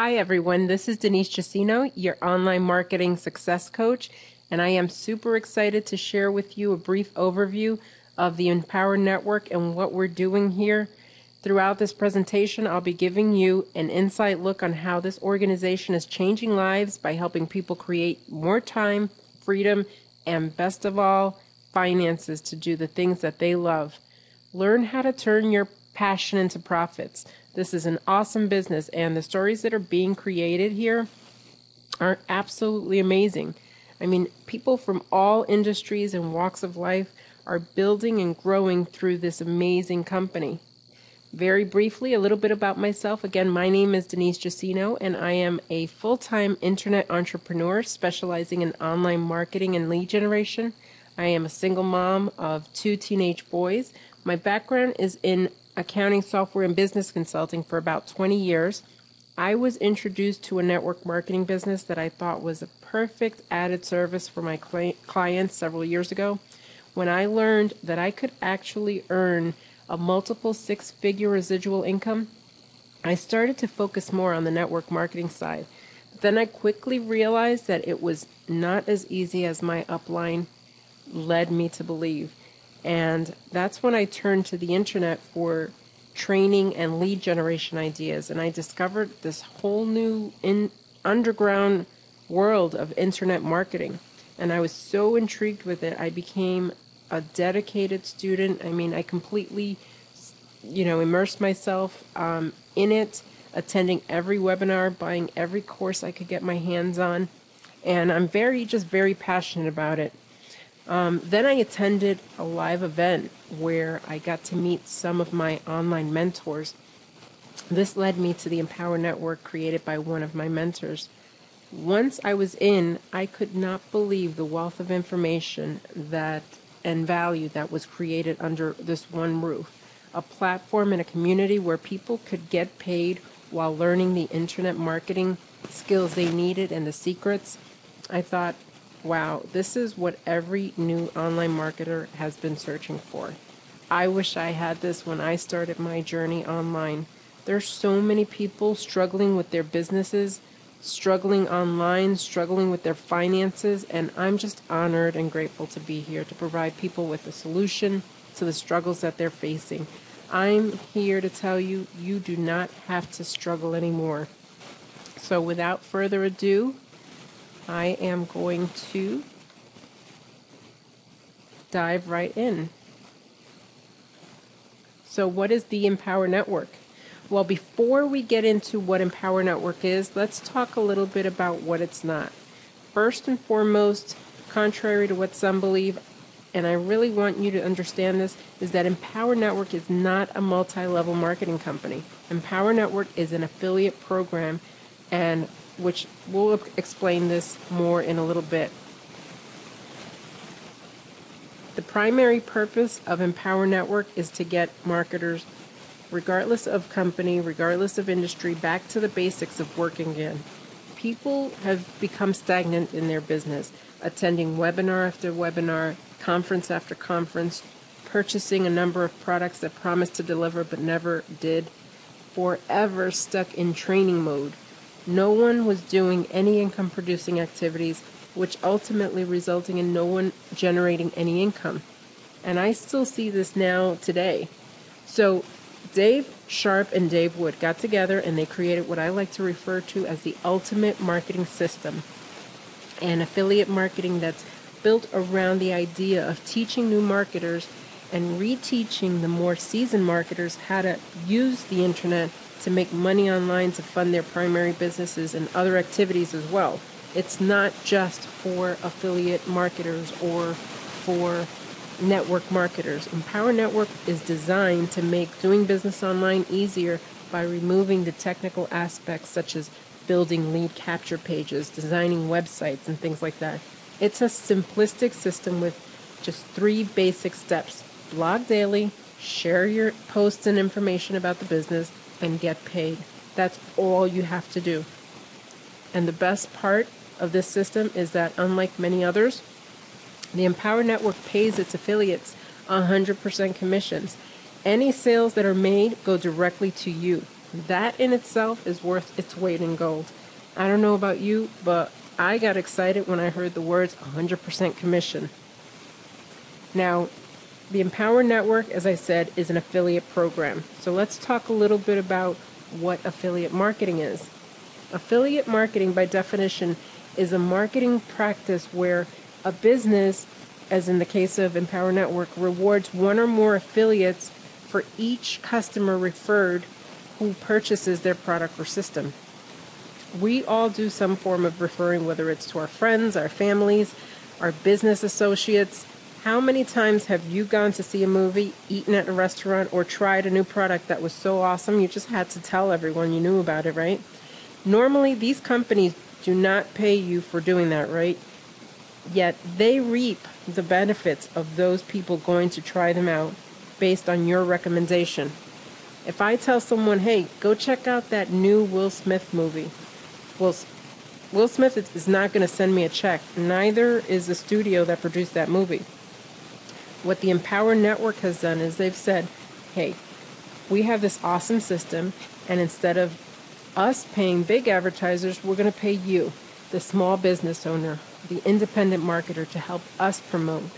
Hi everyone, this is Denise Jacino, your online marketing success coach, and I am super excited to share with you a brief overview of the Empower Network and what we're doing here. Throughout this presentation, I'll be giving you an inside look on how this organization is changing lives by helping people create more time, freedom, and best of all, finances to do the things that they love. Learn how to turn your passion into profits. This is an awesome business, and the stories that are being created here are absolutely amazing. I mean, people from all industries and walks of life are building and growing through this amazing company. Very briefly, a little bit about myself. Again, my name is Denise Jacino, and I am a full-time internet entrepreneur specializing in online marketing and lead generation. I am a single mom of 2 teenage boys. My background is in accounting software and business consulting for about 20 years. I was introduced to a network marketing business that I thought was a perfect added service for my clients several years ago, when I learned that I could actually earn a multiple six-figure residual income. I started to focus more on the network marketing side. Then I quickly realized that it was not as easy as my upline led me to believe. And that's when I turned to the internet for training and lead generation ideas. And I discovered this whole new underground world of internet marketing. And I was so intrigued with it, I became a dedicated student. I mean, I completely, immersed myself in it, attending every webinar, buying every course I could get my hands on. And I'm very passionate about it. Then I attended a live event where I got to meet some of my online mentors. This led me to the Empower Network created by one of my mentors. Once I was in, I could not believe the wealth of information and value that was created under this one roof. A platform and a community where people could get paid while learning the internet marketing skills they needed and the secrets. I thought, wow, this is what every new online marketer has been searching for. I wish I had this when I started my journey online. There's so many people struggling with their businesses, struggling online, struggling with their finances, and I'm just honored and grateful to be here to provide people with a solution to the struggles that they're facing. I'm here to tell you, you do not have to struggle anymore. So without further ado, I am going to dive right in. So what is the Empower Network? Well, before we get into what Empower Network is, let's talk a little bit about what it's not. First and foremost, contrary to what some believe, and I really want you to understand this, is that Empower Network is not a multi-level marketing company. Empower Network is an affiliate program, and which we'll explain this more in a little bit. The primary purpose of Empower Network is to get marketers, regardless of company, regardless of industry, back to the basics of working again. People have become stagnant in their business, attending webinar after webinar, conference after conference, purchasing a number of products that promised to deliver but never did, forever stuck in training mode. No one was doing any income-producing activities, which ultimately resulting in no one generating any income. And I still see this now today. So Dave Sharp and Dave Wood got together and they created what I like to refer to as the ultimate marketing system, and affiliate marketing that's built around the idea of teaching new marketers and reteaching the more seasoned marketers how to use the internet to make money online to fund their primary businesses and other activities as well. It's not just for affiliate marketers or for network marketers. Empower Network is designed to make doing business online easier by removing the technical aspects such as building lead capture pages, designing websites, and things like that. It's a simplistic system with just 3 basic steps. Blog daily, share your posts and information about the business, and get paid. That's all you have to do. And the best part of this system is that, unlike many others, the Empower Network pays its affiliates 100% commissions. Any sales that are made go directly to you. That in itself is worth its weight in gold. I don't know about you, but I got excited when I heard the words 100% commission. Now, the Empower Network, as I said, is an affiliate program. So let's talk a little bit about what affiliate marketing is. Affiliate marketing, by definition, is a marketing practice where a business, as in the case of Empower Network, rewards one or more affiliates for each customer referred who purchases their product or system. We all do some form of referring, whether it's to our friends, our families, our business associates. How many times have you gone to see a movie, eaten at a restaurant, or tried a new product that was so awesome you just had to tell everyone you knew about it, right? Normally, these companies do not pay you for doing that, right? Yet they reap the benefits of those people going to try them out based on your recommendation. If I tell someone, hey, go check out that new Will Smith movie, well, Will Smith is not going to send me a check. Neither is the studio that produced that movie. What the Empower Network has done is they've said, hey, we have this awesome system, and instead of us paying big advertisers, we're going to pay you, the small business owner, the independent marketer, to help us promote.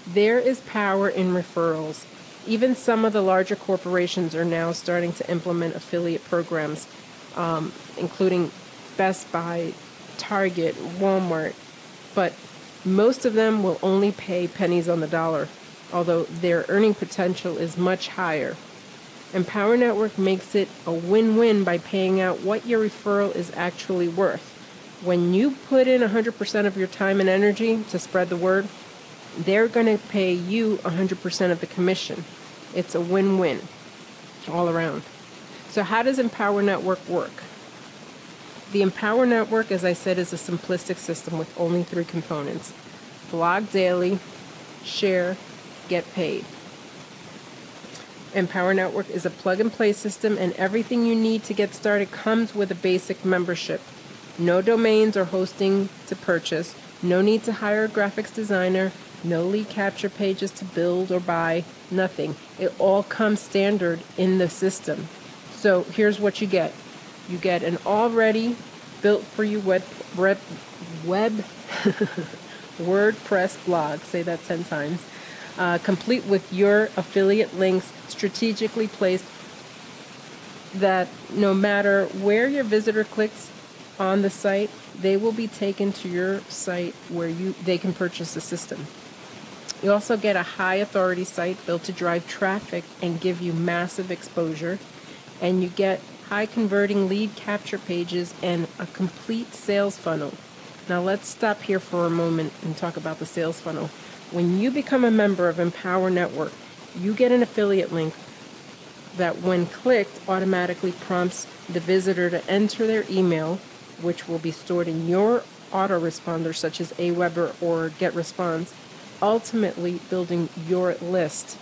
There is power in referrals. Even some of the larger corporations are now starting to implement affiliate programs, including Best Buy, Target, Walmart. But most of them will only pay pennies on the dollar, although their earning potential is much higher. Empower Network makes it a win-win by paying out what your referral is actually worth. When you put in 100% of your time and energy to spread the word, they're going to pay you 100% of the commission. It's a win-win all around. So how does Empower Network work? The Empower Network, as I said, is a simplistic system with only 3 components: blog daily, share, get paid. Empower Network is a plug-and-play system, and everything you need to get started comes with a basic membership. No domains or hosting to purchase, no need to hire a graphics designer, no lead capture pages to build or buy, nothing. It all comes standard in the system. So here's what you get. You get an already built for you web WordPress blog, say that 10 times, complete with your affiliate links strategically placed that no matter where your visitor clicks on the site, they will be taken to your site where they can purchase the system. You also get a high authority site built to drive traffic and give you massive exposure, and you get high converting lead capture pages and a complete sales funnel. Now let's stop here for a moment and talk about the sales funnel. When you become a member of Empower Network, you get an affiliate link that when clicked automatically prompts the visitor to enter their email, which will be stored in your autoresponder such as Aweber or GetResponse, ultimately building your list.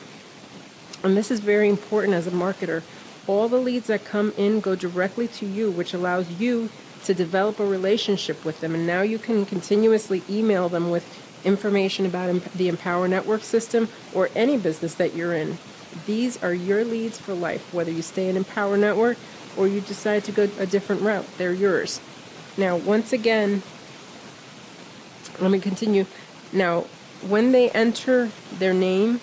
And this is very important as a marketer. All the leads that come in go directly to you, which allows you to develop a relationship with them. And now you can continuously email them with information about the Empower Network system or any business that you're in. These are your leads for life, whether you stay in Empower Network or you decide to go a different route. They're yours. Now, once again, let me continue. Now, when they enter their name,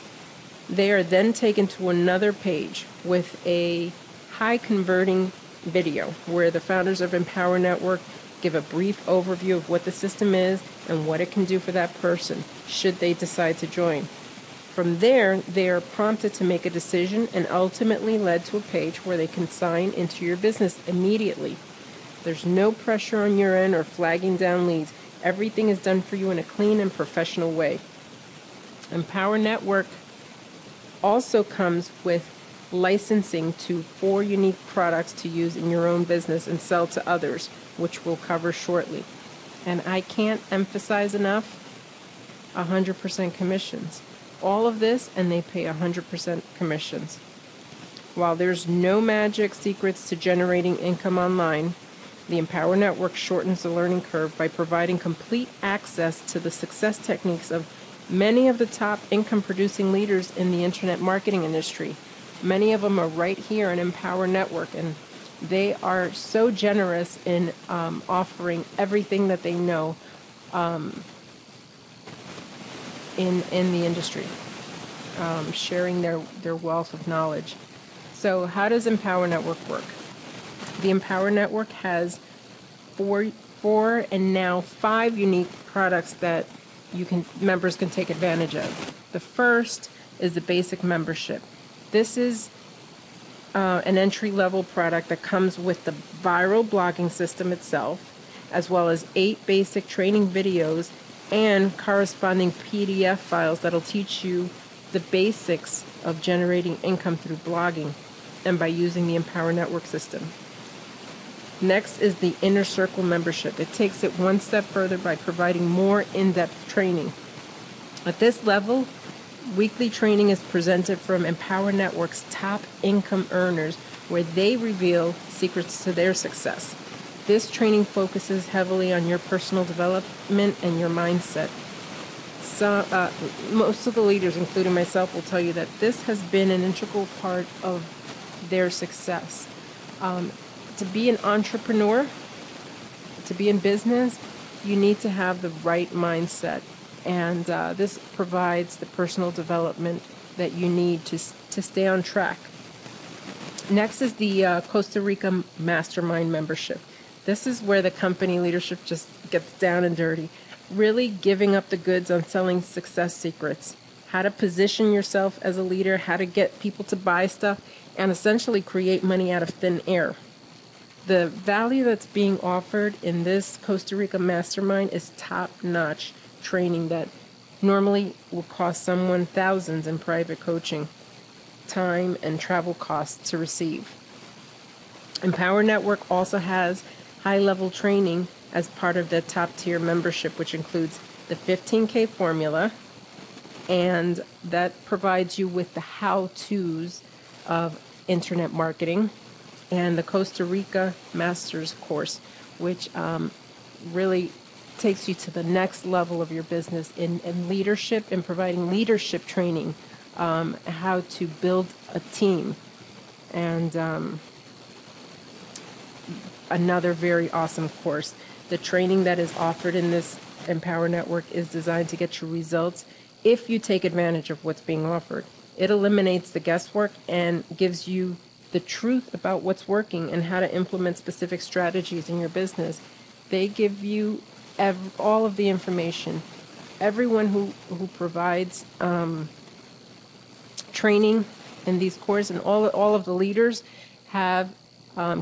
they are then taken to another page with a high converting video where the founders of Empower Network give a brief overview of what the system is and what it can do for that person should they decide to join. From there, they are prompted to make a decision and ultimately led to a page where they can sign into your business immediately. There's no pressure on your end or flagging down leads. Everything is done for you in a clean and professional way. Empower Network also comes with licensing to 4 unique products to use in your own business and sell to others, which we'll cover shortly. And I can't emphasize enough, 100% commissions. All of this, and they pay 100% commissions. While there's no magic secrets to generating income online, the Empower Network shortens the learning curve by providing complete access to the success techniques of many of the top income-producing leaders in the internet marketing industry. Many of them are right here in Empower Network, and They are so generous in offering everything that they know in the industry, sharing their wealth of knowledge. So how does Empower Network work? The Empower Network has four and now 5 unique products that members can take advantage of. The first is the basic membership. This is an entry-level product that comes with the viral blogging system itself, as well as 8 basic training videos and corresponding PDF files that'll teach you the basics of generating income through blogging and by using the Empower Network system. Next is the Inner Circle membership. It takes it one step further by providing more in-depth training. At this level, weekly training is presented from Empower Network's top income earners, where they reveal secrets to their success. This training focuses heavily on your personal development and your mindset. So, most of the leaders, including myself, will tell you that this has been an integral part of their success. To be an entrepreneur, to be in business, you need to have the right mindset. And this provides the personal development that you need to stay on track. Next is the Costa Rica Mastermind membership. This is where the company leadership just gets down and dirty, really giving up the goods on selling success secrets, how to position yourself as a leader, how to get people to buy stuff, and essentially create money out of thin air. The value that's being offered in this Costa Rica Mastermind is top-notch training that normally will cost someone thousands in private coaching, time, and travel costs to receive. Empower Network also has high-level training as part of the top-tier membership, which includes the 15K formula, and that provides you with the how-tos of internet marketing, and the Costa Rica Masters course, which really takes you to the next level of your business in leadership and providing leadership training, how to build a team, and another very awesome course. The training that is offered in this Empower Network is designed to get you results if you take advantage of what's being offered. It eliminates the guesswork and gives you the truth about what's working and how to implement specific strategies in your business. They give you all of the information. Everyone who provides training in these courses, and all of the leaders have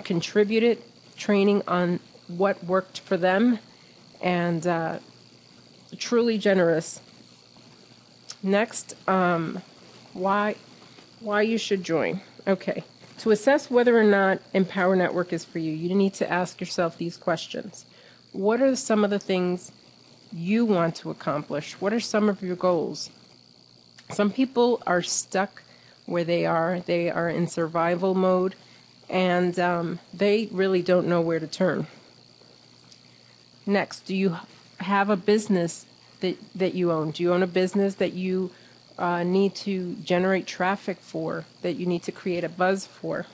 contributed training on what worked for them, and truly generous. Next, why you should join. Okay. To assess whether or not Empower Network is for you, you need to ask yourself these questions. What are some of the things you want to accomplish? What are some of your goals? Some people are stuck where they are. They are in survival mode, and they really don't know where to turn. Next, do you have a business that you own? Do you own a business that you need to generate traffic for, that you need to create a buzz for?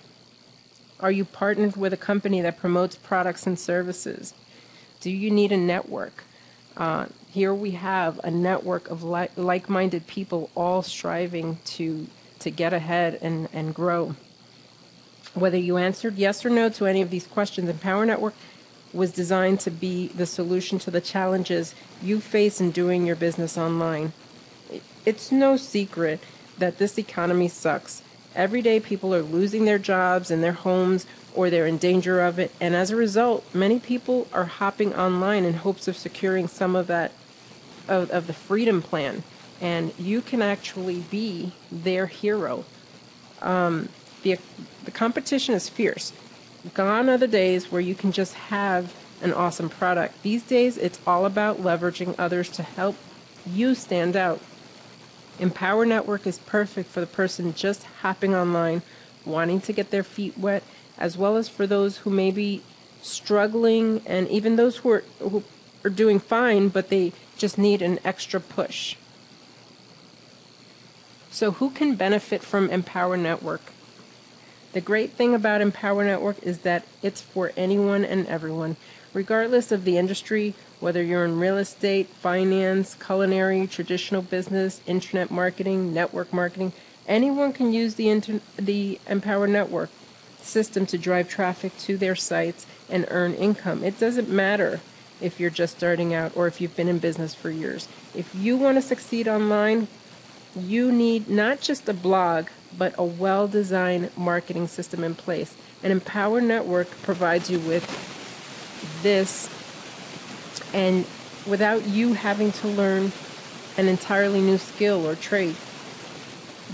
Are you partnered with a company that promotes products and services? Do you need a network? Here we have a network of like-minded people all striving to get ahead and grow. Whether you answered yes or no to any of these questions, Empower Network was designed to be the solution to the challenges you face in doing your business online. It's no secret that this economy sucks. Every day people are losing their jobs and their homes, or they're in danger of it, and as a result, many people are hopping online in hopes of securing some of that, of the freedom plan, and you can actually be their hero. The competition is fierce. Gone are the days where you can just have an awesome product. These days, it's all about leveraging others to help you stand out. Empower Network is perfect for the person just hopping online, wanting to get their feet wet, as well as for those who may be struggling, and even those who are doing fine, but they just need an extra push. So who can benefit from Empower Network? The great thing about Empower Network is that it's for anyone and everyone, regardless of the industry, whether you're in real estate, finance, culinary, traditional business, internet marketing, network marketing. Anyone can use the Empower Network system to drive traffic to their sites and earn income. It doesn't matter if you're just starting out or if you've been in business for years. If you want to succeed online, you need not just a blog, but a well-designed marketing system in place. And Empower Network provides you with this, and without you having to learn an entirely new skill or trade.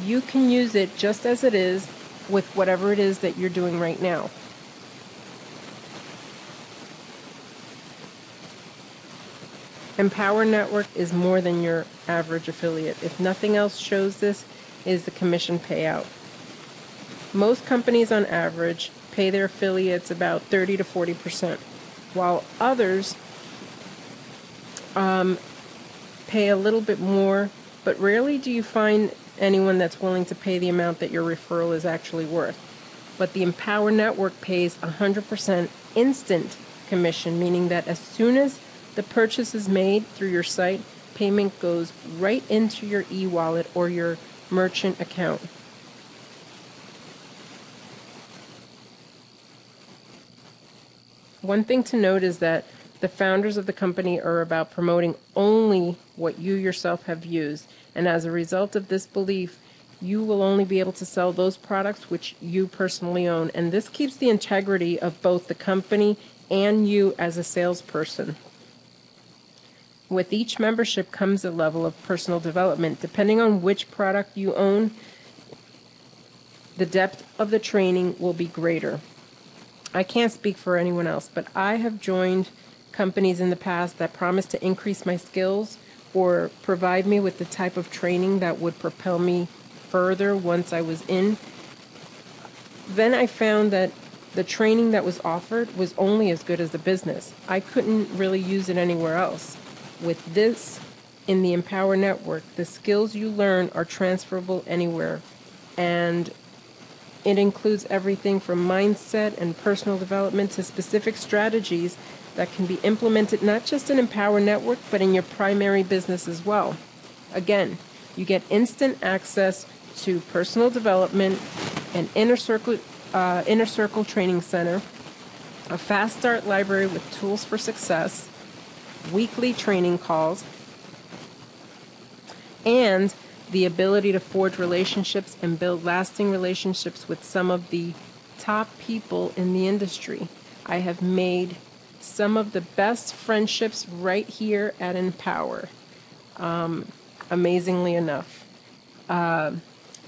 You can use it just as it is with whatever it is that you're doing right now. Empower Network is more than your average affiliate. If nothing else shows this, is the commission payout. Most companies on average pay their affiliates about 30 to 40%, while others pay a little bit more, but rarely do you find anyone that's willing to pay the amount that your referral is actually worth. But the Empower Network pays 100% instant commission, meaning that as soon as the purchase is made through your site, payment goes right into your e-wallet or your merchant account. One thing to note is that the founders of the company are about promoting only what you yourself have used, and as a result of this belief, you will only be able to sell those products which you personally own, and this keeps the integrity of both the company and you as a salesperson. With each membership comes a level of personal development. Depending on which product you own, the depth of the training will be greater. I can't speak for anyone else, but I have joined companies in the past that promised to increase my skills or provide me with the type of training that would propel me further once I was in. Then I found that the training that was offered was only as good as the business. I couldn't really use it anywhere else. With this, in the Empower Network, the skills you learn are transferable anywhere, and it includes everything from mindset and personal development to specific strategies that can be implemented not just in Empower Network, but in your primary business as well. Again, you get instant access to personal development, an inner circle training center, a fast start library with tools for success, weekly training calls, and the ability to forge relationships and build lasting relationships with some of the top people in the industry. I have made some of the best friendships right here at Empower, amazingly enough.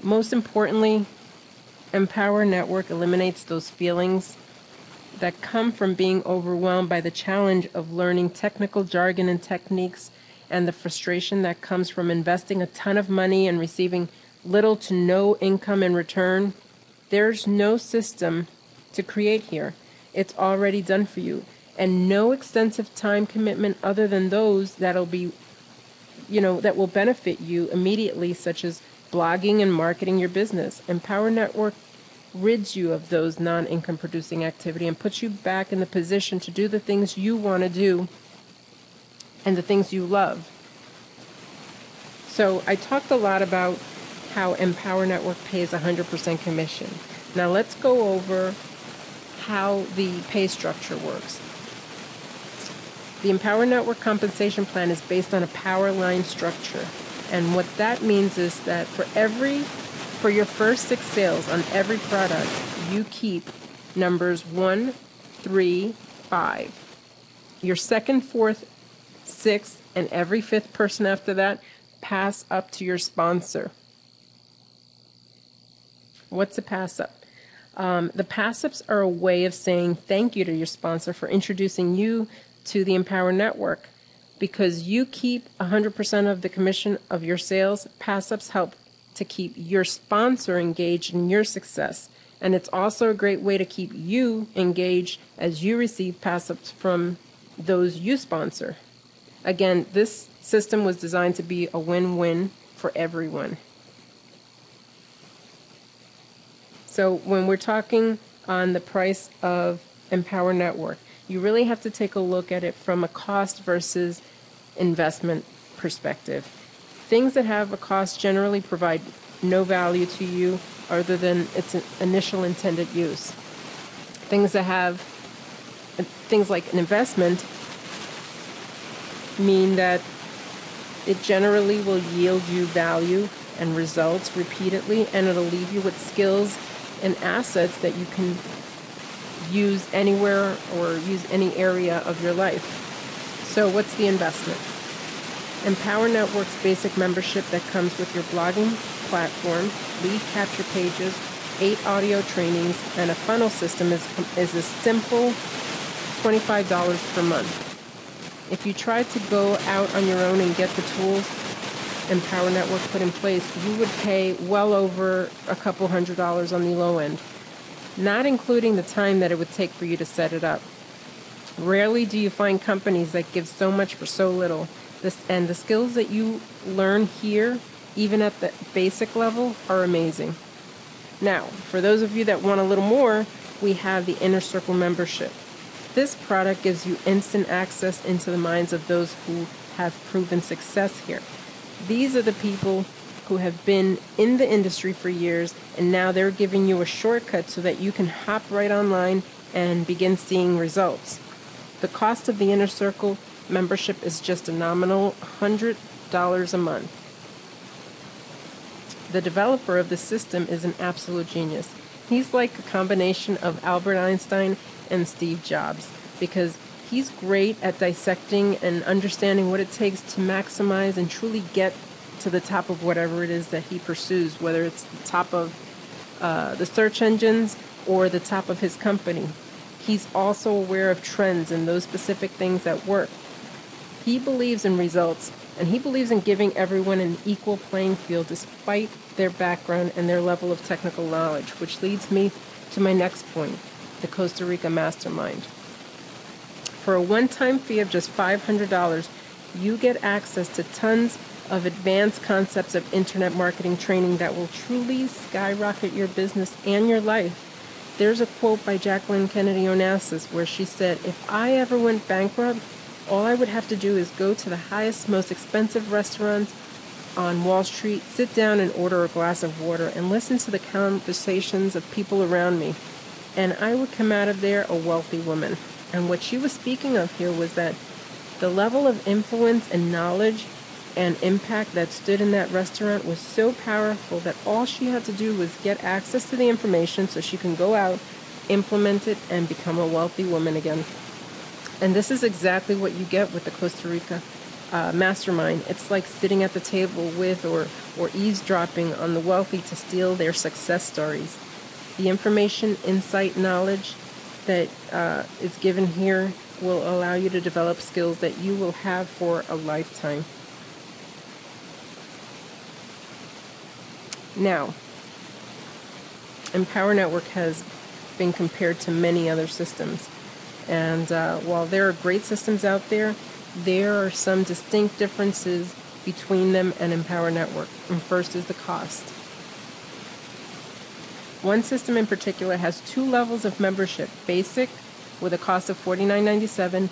Most importantly, Empower Network eliminates those feelings that come from being overwhelmed by the challenge of learning technical jargon and techniques, and the frustration that comes from investing a ton of money and receiving little to no income in return. There's no system to create here. It's already done for you, and no extensive time commitment other than those that'll be, that will benefit you immediately, such as blogging and marketing your business. Empower Network rids you of those non-income producing activity and puts you back in the position to do the things you want to do and the things you love. So I talked a lot about how Empower Network pays 100% commission. Now let's go over how the pay structure works. The Empower Network compensation plan is based on a power line structure. And what that means is that for your first 6 sales on every product, you keep numbers 1, 3, 5. Your second, fourth, 6th, and every 5th person after that pass up to your sponsor. What's a pass up? The pass ups are a way of saying thank you to your sponsor for introducing you to the Empower Network. Because you keep 100% of the commission of your sales, pass ups help to keep your sponsor engaged in your success. And it's also a great way to keep you engaged as you receive pass ups from those you sponsor. Again, this system was designed to be a win-win for everyone. So when we're talking on the price of Empower Network, you really have to take a look at it from a cost versus investment perspective. Things that have a cost generally provide no value to you other than its initial intended use. Things like an investment mean that it generally will yield you value and results repeatedly, and it'll leave you with skills and assets that you can use anywhere or use any area of your life. So what's the investment? Empower Network's basic membership that comes with your blogging platform, lead capture pages, 8 audio trainings, and a funnel system is a simple $25 per month. If you tried to go out on your own and get the tools Empower Network put in place, you would pay well over a couple $100s on the low end, not including the time that it would take for you to set it up. Rarely do you find companies that give so much for so little. And the skills that you learn here, even at the basic level, are amazing. Now, for those of you that want a little more, we have the Inner Circle membership. This product gives you instant access into the minds of those who have proven success here. These are the people who have been in the industry for years, and now they're giving you a shortcut so that you can hop right online and begin seeing results. The cost of the Inner Circle membership is just a nominal $100 a month. The developer of the system is an absolute genius. He's like a combination of Albert Einstein and Steve Jobs, because he's great at dissecting and understanding what it takes to maximize and truly get to the top of whatever it is that he pursues, whether it's the top of the search engines or the top of his company. He's also aware of trends and those specific things that work. He believes in results, and he believes in giving everyone an equal playing field despite their background and their level of technical knowledge, which leads me to my next point, the Costa Rica Mastermind. For a one-time fee of just $500, you get access to tons of advanced concepts of internet marketing training that will truly skyrocket your business and your life. There's a quote by Jacqueline Kennedy Onassis where she said, "If I ever went bankrupt, all I would have to do is go to the highest, most expensive restaurants on Wall Street, sit down and order a glass of water, and listen to the conversations of people around me, and I would come out of there a wealthy woman." And what she was speaking of here was that the level of influence and knowledge and impact that stood in that restaurant was so powerful that all she had to do was get access to the information so she can go out, implement it, and become a wealthy woman again. And this is exactly what you get with the Costa Rica Mastermind. It's like sitting at the table with or eavesdropping on the wealthy to steal their success stories. The information, insight, knowledge that is given here will allow you to develop skills that you will have for a lifetime. Now, Empower Network has been compared to many other systems. And while there are great systems out there, there are some distinct differences between them and Empower Network. And first is the cost. One system in particular has 2 levels of membership: basic, with a cost of $49.97,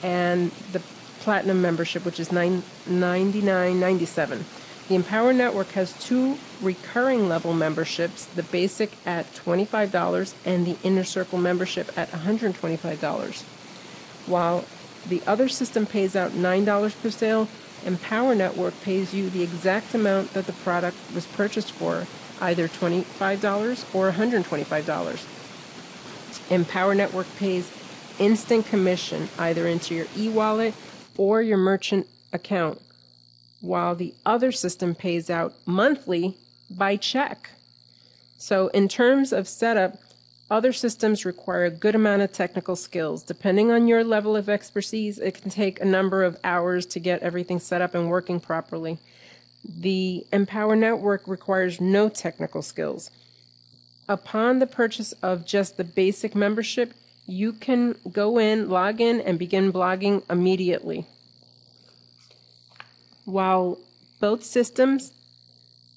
and the platinum membership, which is $99.97. The Empower Network has 2 recurring level memberships, the basic at $25 and the Inner Circle membership at $125. While the other system pays out $9 per sale, Empower Network pays you the exact amount that the product was purchased for, either $25 or $125. Empower Network pays instant commission either into your e-wallet or your merchant account, while the other system pays out monthly by check. So in terms of setup, other systems require a good amount of technical skills. Depending on your level of expertise, it can take a number of hours to get everything set up and working properly. The Empower Network requires no technical skills. Upon the purchase of just the basic membership, you can go in, log in, and begin blogging immediately. While both systems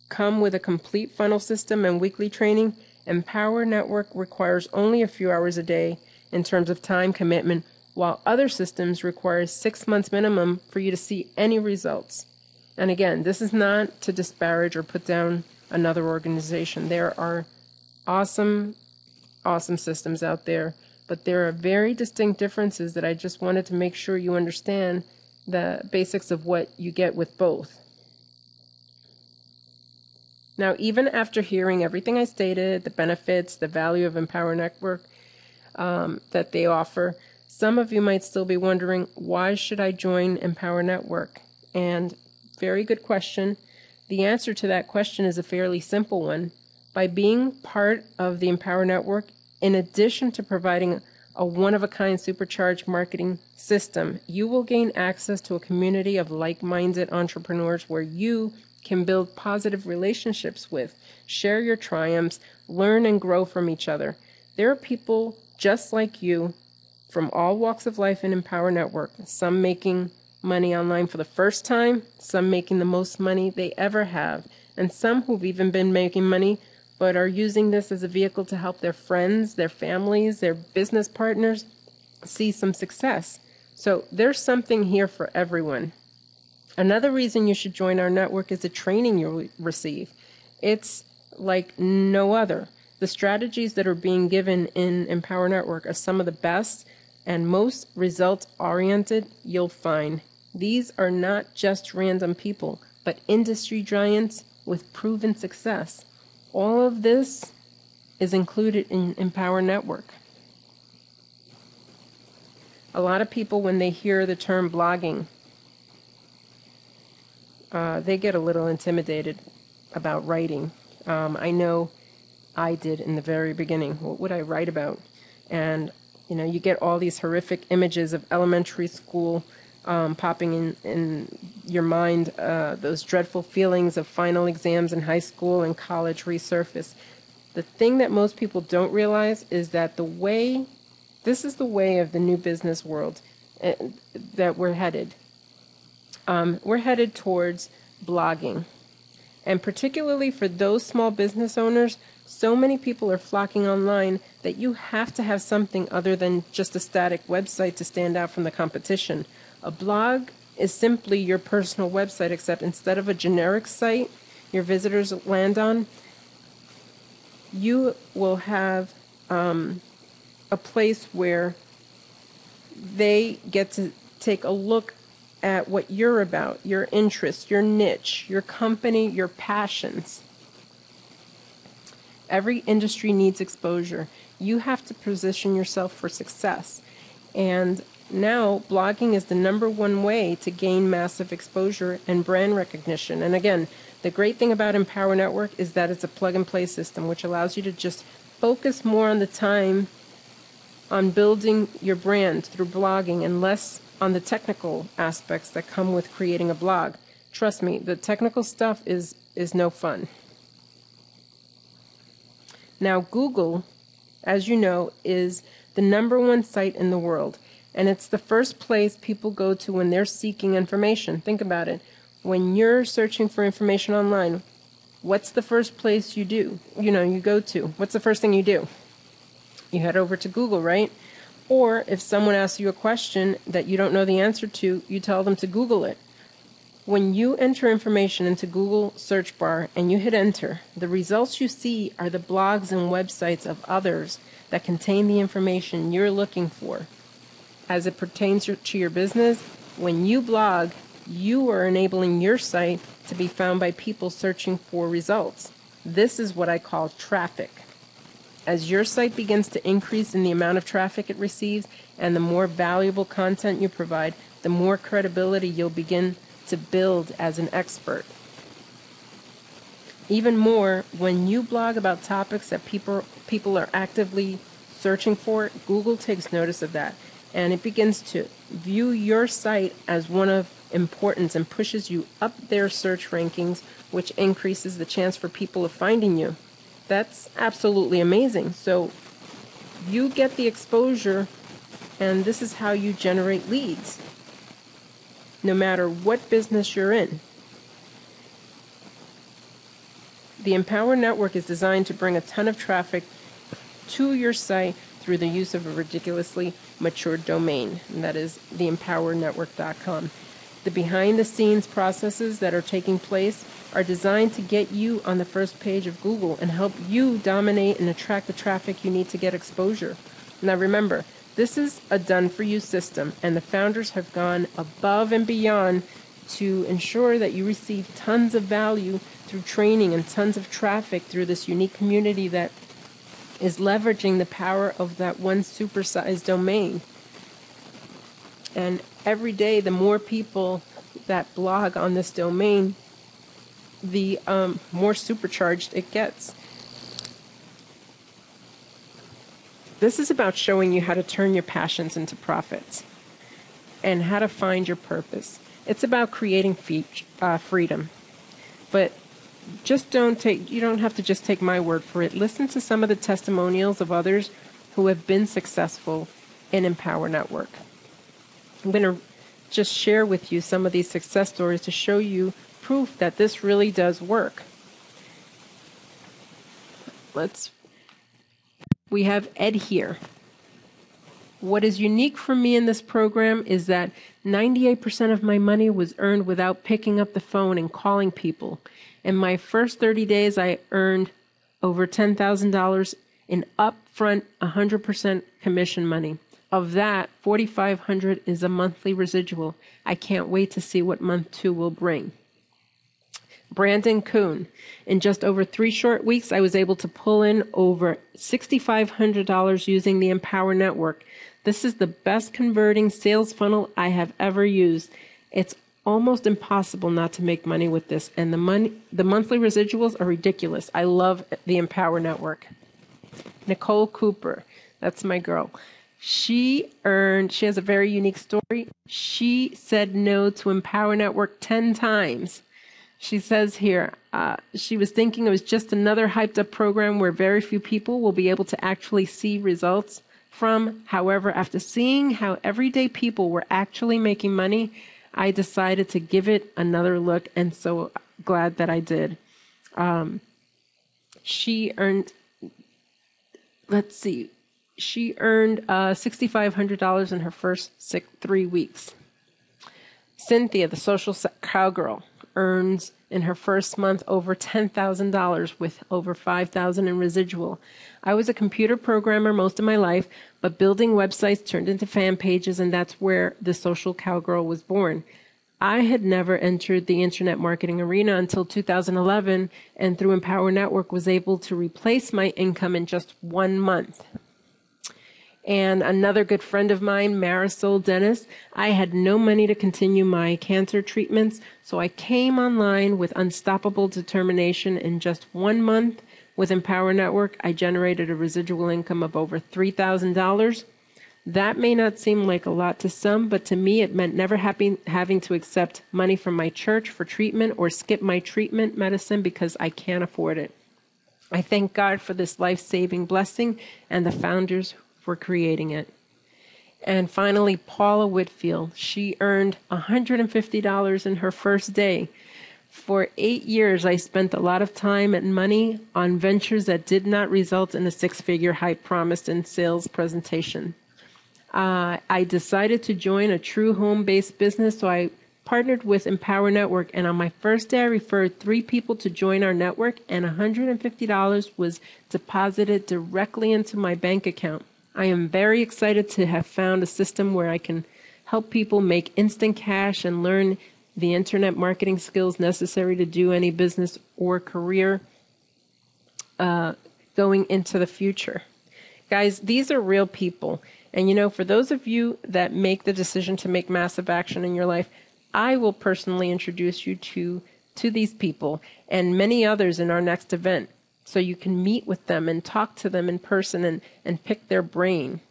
come with a complete funnel system and weekly training, Empower Network requires only a few hours a day in terms of time commitment, while other systems require 6 months minimum for you to see any results. And again, this is not to disparage or put down another organization. There are awesome systems out there, but there are very distinct differences that I just wanted to make sure you understand the basics of what you get with both. Now, even after hearing everything I stated, the benefits, the value of Empower Network that they offer, some of you might still be wondering, why should I join Empower Network? And very good question. The answer to that question is a fairly simple one. By being part of the Empower Network, in addition to providing a one-of-a-kind supercharged marketing system, you will gain access to a community of like-minded entrepreneurs where you can build positive relationships with, share your triumphs, learn and grow from each other. There are people just like you from all walks of life in Empower Network, some making money online for the first time, some making the most money they ever have, and some who've even been making money but are using this as a vehicle to help their friends, their families, their business partners see some success. So there's something here for everyone. Another reason you should join our network is the training you'll receive. It's like no other. The strategies that are being given in Empower Network are some of the best and most results-oriented you'll find. These are not just random people, but industry giants with proven success. All of this is included in Empower Network. A lot of people, when they hear the term blogging, they get a little intimidated about writing. I know I did in the very beginning. What would I write about? And you get all these horrific images of elementary school popping in your mind, those dreadful feelings of final exams in high school and college resurface. The thing that most people don't realize is that this is the way of the new business world that we're headed. We're headed towards blogging. And particularly for those small business owners, so many people are flocking online that you have to have something other than just a static website to stand out from the competition. A blog is simply your personal website, except instead of a generic site your visitors land on, you will have a place where they get to take a look at what you're about, your interests, your niche, your company, your passions. Every industry needs exposure. You have to position yourself for success. And now blogging is the #1 way to gain massive exposure and brand recognition. And again, the great thing about Empower Network is that it's a plug-and-play system, which allows you to just focus more on the time on building your brand through blogging and less on the technical aspects that come with creating a blog. Trust me, the technical stuff is no fun. Now, Google, as you know, is the #1 site in the world, and it's the first place people go to when they're seeking information. Think about it. When you're searching for information online, what's the first place you go to? What's the first thing you do? You head over to Google, right? Or if someone asks you a question that you don't know the answer to, you tell them to Google it. When you enter information into Google search bar and you hit enter, the results you see are the blogs and websites of others that contain the information you're looking for. As it pertains to your business, when you blog, you are enabling your site to be found by people searching for results. This is what I call traffic. As your site begins to increase in the amount of traffic it receives and the more valuable content you provide, the more credibility you'll begin to build as an expert. Even more, when you blog about topics that people are actively searching for, Google takes notice of that, and it begins to view your site as one of importance and pushes you up their search rankings, which increases the chance for people of finding you. That's absolutely amazing. So you get the exposure, and this is how you generate leads, no matter what business you're in. The Empower Network is designed to bring a ton of traffic to your site through the use of a ridiculously mature domain, and that is theempowernetwork.com. The behind-the-scenes processes that are taking place are designed to get you on the first page of Google and help you dominate and attract the traffic you need to get exposure. Now remember, this is a done-for-you system, and the founders have gone above and beyond to ensure that you receive tons of value through training and tons of traffic through this unique community that is leveraging the power of that one supersized domain. And every day, the more people that blog on this domain, the more supercharged it gets. This is about showing you how to turn your passions into profits and how to find your purpose. It's about creating freedom. But you don't have to just take my word for it. Listen to some of the testimonials of others who have been successful in Empower Network. I'm going to just share with you some of these success stories to show you proof that this really does work. We have Ed here. What is unique for me in this program is that 98% of my money was earned without picking up the phone and calling people. In my first 30 days, I earned over $10,000 in upfront 100% commission money. Of that, $4,500 is a monthly residual. I can't wait to see what month 2 will bring. Brandon Kuhn. In just over 3 short weeks, I was able to pull in over $6,500 using the Empower Network. This is the best converting sales funnel I have ever used. It's almost impossible not to make money with this, and the monthly residuals are ridiculous. I love the Empower Network. Nicole Cooper, that's my girl. She has a very unique story. She said no to Empower Network 10 times. She says here, she was thinking it was just another hyped up program where very few people will be able to actually see results from. However, after seeing how everyday people were actually making money, I decided to give it another look, and so glad that I did. She earned $6,500 in her first 3 weeks. Cynthia, the social cowgirl, earns in her first month over $10,000 with over $5,000 in residual. I was a computer programmer most of my life, but building websites turned into fan pages, and that's where the social cowgirl was born. I had never entered the internet marketing arena until 2011, and through Empower Network was able to replace my income in just 1 month. And another good friend of mine, Marisol Dennis, I had no money to continue my cancer treatments, so I came online with unstoppable determination. In just 1 month with Empower Network, I generated a residual income of over $3,000. That may not seem like a lot to some, but to me it meant never having to accept money from my church for treatment or skip my treatment medicine because I can't afford it. I thank God for this life-saving blessing and the founders for creating it. And finally, Paula Whitfield. She earned $150 in her first day. For 8 years, I spent a lot of time and money on ventures that did not result in the 6-figure hype promised in sales presentation. I decided to join a true home-based business, so I partnered with Empower Network, and on my first day, I referred 3 people to join our network, and $150 was deposited directly into my bank account. I am very excited to have found a system where I can help people make instant cash and learn the internet marketing skills necessary to do any business or career going into the future. Guys, these are real people. And for those of you that make the decision to make massive action in your life, I will personally introduce you to these people and many others in our next event, so you can meet with them and talk to them in person and pick their brain.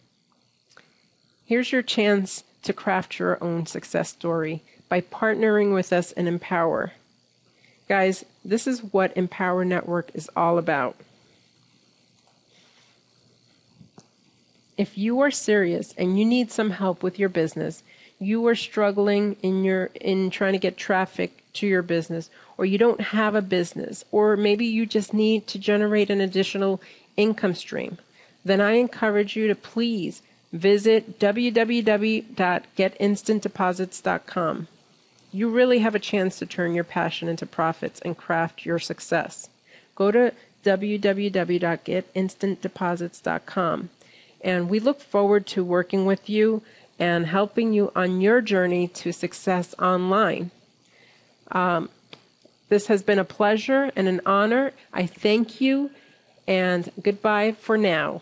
Here's your chance to craft your own success story by partnering with us in Empower. Guys, this is what Empower Network is all about. If you are serious and you need some help with your business, you are struggling in trying to get traffic to your business, or you don't have a business, or maybe you just need to generate an additional income stream, then I encourage you to please visit www.getinstantdeposits.com. You really have a chance to turn your passion into profits and craft your success. Go to www.getinstantdeposits.com, and we look forward to working with you and helping you on your journey to success online. This has been a pleasure and an honor. I thank you, and goodbye for now.